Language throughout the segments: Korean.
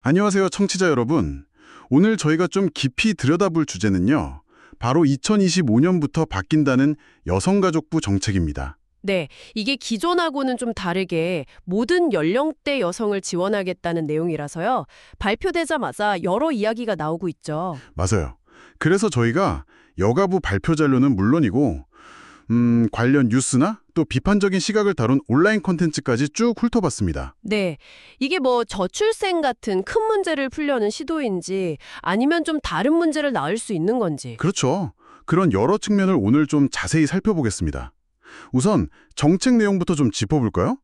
안녕하세요, 청취자 여러분. 오늘 저희가 좀 깊이 들여다볼 주제는요. 바로 2025년부터 바뀐다는 여성가족부 정책입니다. 네, 이게 기존하고는 좀 다르게 모든 연령대 여성을 지원하겠다는 내용이라서요. 발표되자마자 여러 이야기가 나오고 있죠. 맞아요. 그래서 저희가 여가부 발표 자료는 물론이고 관련 뉴스나 또 비판적인 시각을 다룬 온라인 콘텐츠까지 쭉 훑어봤습니다. 네, 이게 뭐 저출생 같은 큰 문제를 풀려는 시도인지 아니면 좀 다른 문제를 낳을 수 있는 건지. 그렇죠. 그런 여러 측면을 오늘 좀 자세히 살펴보겠습니다. 우선 정책 내용부터 좀 짚어볼까요?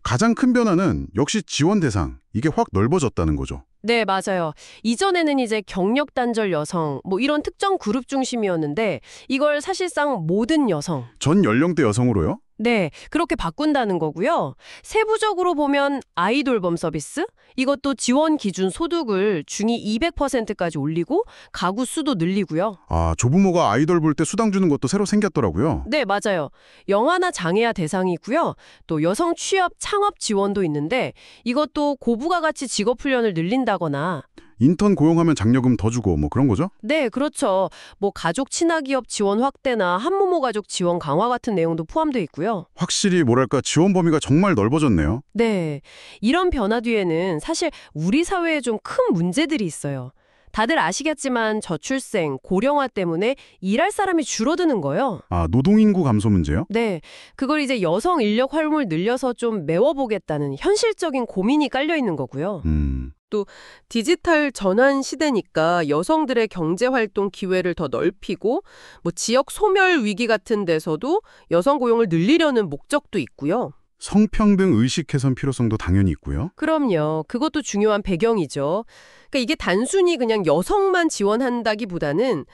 가장 큰 변화는 역시 지원 대상, 이게 확 넓어졌다는 거죠. 네, 맞아요. 이전에는 이제 경력 단절 여성, 뭐 이런 특정 그룹 중심이었는데 이걸 사실상 모든 여성, 전 연령대 여성으로요? 네, 그렇게 바꾼다는 거고요. 세부적으로 보면 아이돌범 서비스? 이것도 지원 기준 소득을 중위 200%까지 올리고 가구 수도 늘리고요. 아, 조부모가 아이돌 볼 때 수당 주는 것도 새로 생겼더라고요. 네, 맞아요. 영아나 장애아 대상이고요. 또 여성 취업 창업 지원도 있는데 이것도 고부가 같이 직업 훈련을 늘린다거나 인턴 고용하면 장려금 더 주고 뭐 그런 거죠? 네, 그렇죠. 뭐 가족 친화기업 지원 확대나 한모모 가족 지원 강화 같은 내용도 포함되어 있고요. 확실히 뭐랄까 지원 범위가 정말 넓어졌네요. 네, 이런 변화 뒤에는 사실 우리 사회에 좀 큰 문제들이 있어요. 다들 아시겠지만 저출생, 고령화 때문에 일할 사람이 줄어드는 거예요. 아, 노동인구 감소 문제요? 네, 그걸 이제 여성 인력 활용을 늘려서 좀 메워보겠다는 현실적인 고민이 깔려 있는 거고요. 디지털 전환 시대니까 여성들의 경제활동 기회를 더 넓히고 뭐 지역 소멸 위기 같은 데서도 여성 고용을 늘리려는 목적도 있고요. 성평등 의식 개선 필요성도 당연히 있고요. 그럼요. 그것도 중요한 배경이죠. 그러니까 이게 단순히 그냥 여성만 지원한다기보다는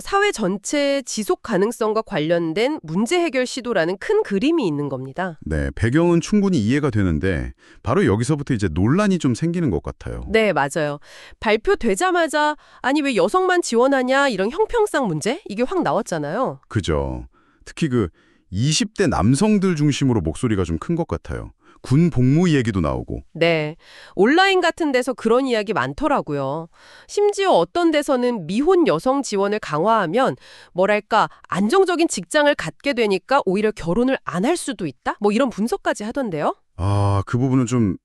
사회 전체의 지속 가능성과 관련된 문제 해결 시도라는 큰 그림이 있는 겁니다. 네, 배경은 충분히 이해가 되는데 바로 여기서부터 이제 논란이 좀 생기는 것 같아요. 네, 맞아요. 발표되자마자 아니 왜 여성만 지원하냐 이런 형평성 문제? 이게 확 나왔잖아요. 그죠. 특히 그 20대 남성들 중심으로 목소리가 좀 큰 것 같아요. 군 복무 얘기도 나오고. 네. 온라인 같은 데서 그런 이야기 많더라고요. 심지어 어떤 데서는 미혼 여성 지원을 강화하면 뭐랄까 안정적인 직장을 갖게 되니까 오히려 결혼을 안 할 수도 있다? 뭐 이런 분석까지 하던데요. 아, 그 부분은 좀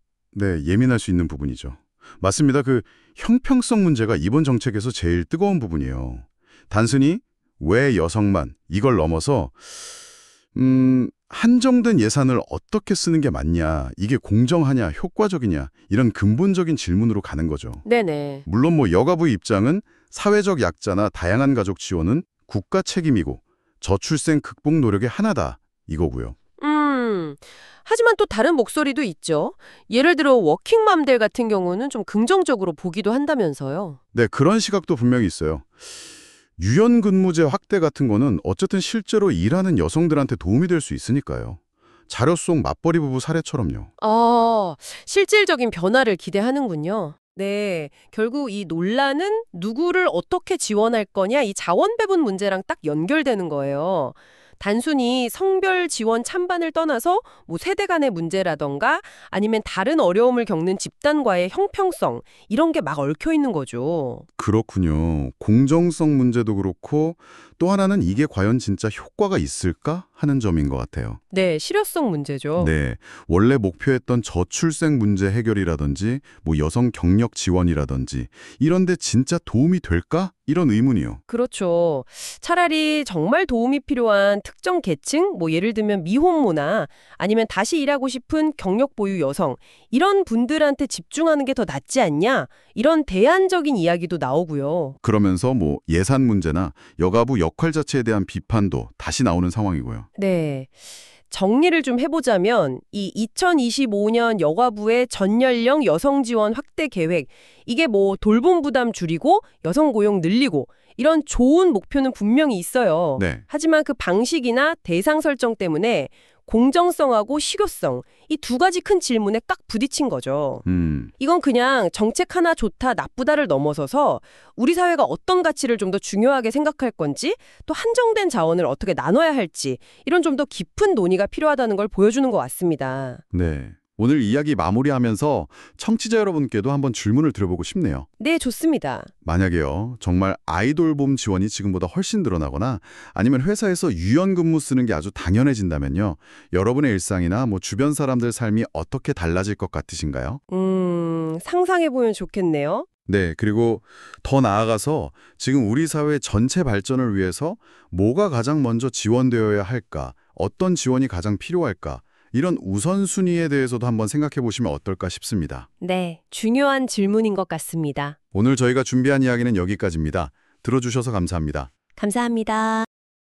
예민할 수 있는 부분이죠. 맞습니다. 그 형평성 문제가 이번 정책에서 제일 뜨거운 부분이에요. 단순히 왜 여성만 이걸 넘어서 한정된 예산을 어떻게 쓰는 게 맞냐, 이게 공정하냐, 효과적이냐 이런 근본적인 질문으로 가는 거죠. 네네. 물론 뭐 여가부의 입장은 사회적 약자나 다양한 가족 지원은 국가 책임이고 저출생 극복 노력의 하나다 이거고요. 하지만 또 다른 목소리도 있죠. 예를 들어 워킹맘들 같은 경우는 좀 긍정적으로 보기도 한다면서요. 네, 그런 시각도 분명히 있어요. 유연근무제 확대 같은 거는 어쨌든 실제로 일하는 여성들한테 도움이 될 수 있으니까요. 자료 속 맞벌이 부부 사례처럼요. 실질적인 변화를 기대하는군요. 네, 결국 이 논란은 누구를 어떻게 지원할 거냐 이 자원 배분 문제랑 딱 연결되는 거예요. 단순히 성별 지원 찬반을 떠나서 뭐 세대 간의 문제라던가 아니면 다른 어려움을 겪는 집단과의 형평성 이런 게 막 얽혀 있는 거죠. 그렇군요. 공정성 문제도 그렇고 또 하나는 이게 과연 진짜 효과가 있을까 하는 점인 것 같아요. 네, 실효성 문제죠. 네, 원래 목표했던 저출생 문제 해결이라든지 뭐 여성 경력 지원이라든지 이런 데 진짜 도움이 될까? 이런 의문이요. 그렇죠. 차라리 정말 도움이 필요한 특정 계층, 뭐 예를 들면 미혼모나 아니면 다시 일하고 싶은 경력 보유 여성 이런 분들한테 집중하는 게 더 낫지 않냐? 이런 대안적인 이야기도 나오고요. 그러면서 뭐 예산 문제나 여가부 역할 자체에 대한 비판도 다시 나오는 상황이고요. 네. 정리를 좀 해보자면 이 2025년 여가부의 전연령 여성 지원 확대 계획 이게 뭐 돌봄 부담 줄이고 여성 고용 늘리고 이런 좋은 목표는 분명히 있어요. 네. 하지만 그 방식이나 대상 설정 때문에 공정성하고 실효성 이 두 가지 큰 질문에 딱 부딪힌 거죠. 이건 그냥 정책 하나 좋다 나쁘다를 넘어서서 우리 사회가 어떤 가치를 좀 더 중요하게 생각할 건지 또 한정된 자원을 어떻게 나눠야 할지 이런 좀 더 깊은 논의가 필요하다는 걸 보여주는 것 같습니다. 네. 오늘 이야기 마무리하면서 청취자 여러분께도 한번 질문을 드려보고 싶네요. 네, 좋습니다. 만약에요, 정말 아이돌봄 지원이 지금보다 훨씬 늘어나거나 아니면 회사에서 유연근무 쓰는 게 아주 당연해진다면요. 여러분의 일상이나 주변 사람들 삶이 어떻게 달라질 것 같으신가요? 상상해보면 좋겠네요. 네, 그리고 더 나아가서 지금 우리 사회 전체 발전을 위해서 뭐가 가장 먼저 지원되어야 할까? 어떤 지원이 가장 필요할까? 이런 우선순위에 대해서도 한번 생각해 보시면 어떨까 싶습니다. 네, 중요한 질문인 것 같습니다. 오늘 저희가 준비한 이야기는 여기까지입니다. 들어주셔서 감사합니다. 감사합니다.